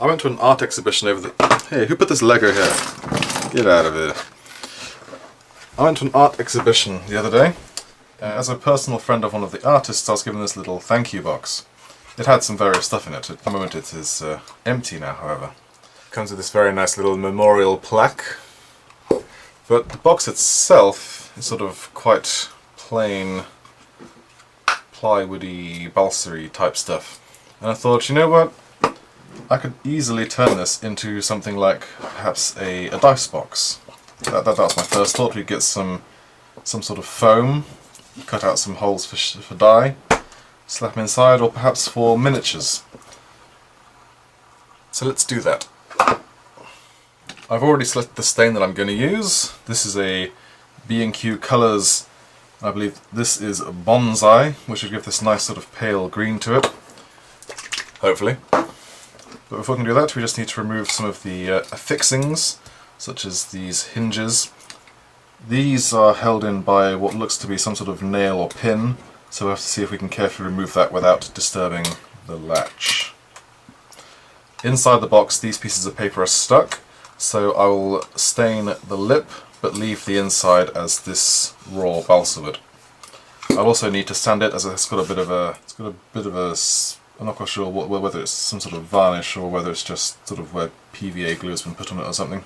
I went to an art exhibition over the... Hey, who put this Lego here? Get out of here. I went to an art exhibition the other day. As a personal friend of one of the artists, I was given this little thank you box. It had some various stuff in it. At the moment it is empty now, however. It comes with this very nice little memorial plaque. But the box itself is sort of quite plain, plywoody, balsa-y type stuff. And I thought, you know what? I could easily turn this into something like perhaps a dice box. That was my first thought. We'd get some sort of foam, cut out some holes for dye, slap them inside, or perhaps for miniatures. So let's do that. I've already selected the stain that I'm going to use. This is a B&Q Colours, I believe this is Bonsai, which will give this nice sort of pale green to it, hopefully. But before we can do that, we just need to remove some of the fixings, such as these hinges. These are held in by what looks to be some sort of nail or pin, so we'll have to see if we can carefully remove that without disturbing the latch. Inside the box, these pieces of paper are stuck, so I will stain the lip but leave the inside as this raw balsa wood. I'll also need to sand it, as it's got a bit of a, I'm not quite sure whether it's some sort of varnish or whether it's just sort of where PVA glue has been put on it or something.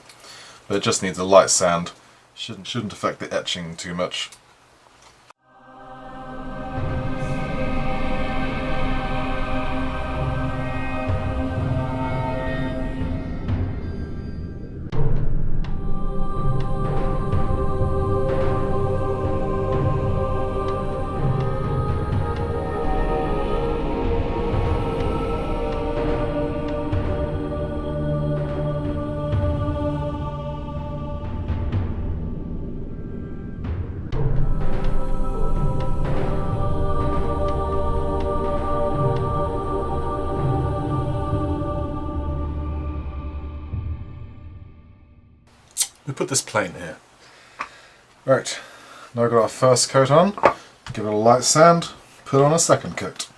But it just needs a light sand. Shouldn't affect the etching too much. We put this plain here. Right, now we've got our first coat on, give it a light sand, put on a second coat.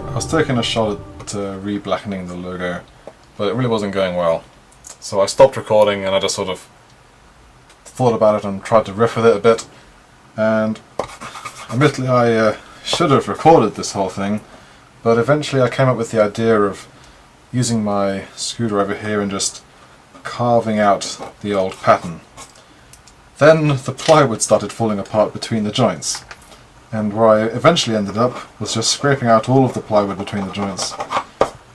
I was taking a shot at re-blackening the logo, but it really wasn't going well. So I stopped recording and I just sort of thought about it and tried to riff with it a bit. And admittedly I should have recorded this whole thing, but eventually I came up with the idea of using my screwdriver here and just carving out the old pattern. Then the plywood started falling apart between the joints. And where I eventually ended up was just scraping out all of the plywood between the joints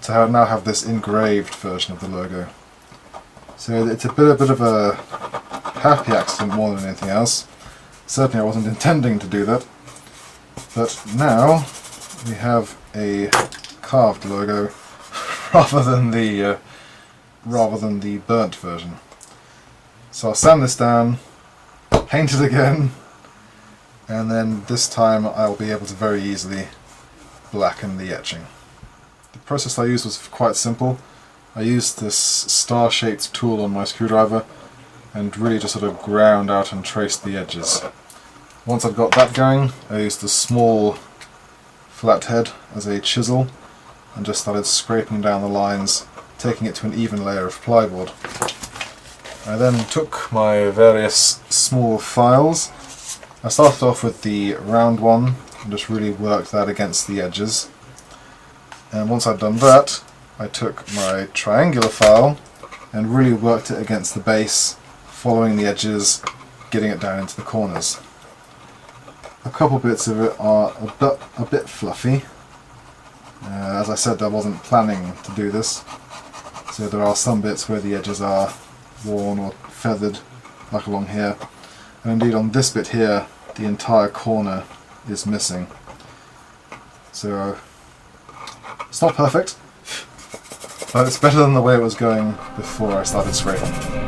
to now have this engraved version of the logo. So it's a bit of a happy accident more than anything else. Certainly I wasn't intending to do that. But now we have a carved logo rather than the burnt version. So I'll sand this down, paint it again, and then this time I'll be able to very easily blacken the etching. The process I used was quite simple. I used this star-shaped tool on my screwdriver and really just sort of ground out and traced the edges. Once I'd got that going, I used a small flathead as a chisel and just started scraping down the lines, taking it to an even layer of plywood. I then took my various small files. I started off with the round one and just really worked that against the edges. And once I'd done that, I took my triangular file and really worked it against the base, following the edges, getting it down into the corners. A couple bits of it are a bit fluffy. As I said, I wasn't planning to do this, so there are some bits where the edges are worn or feathered, like along here. And indeed on this bit here, the entire corner is missing. So it's not perfect, but it's better than the way it was going before I started scraping.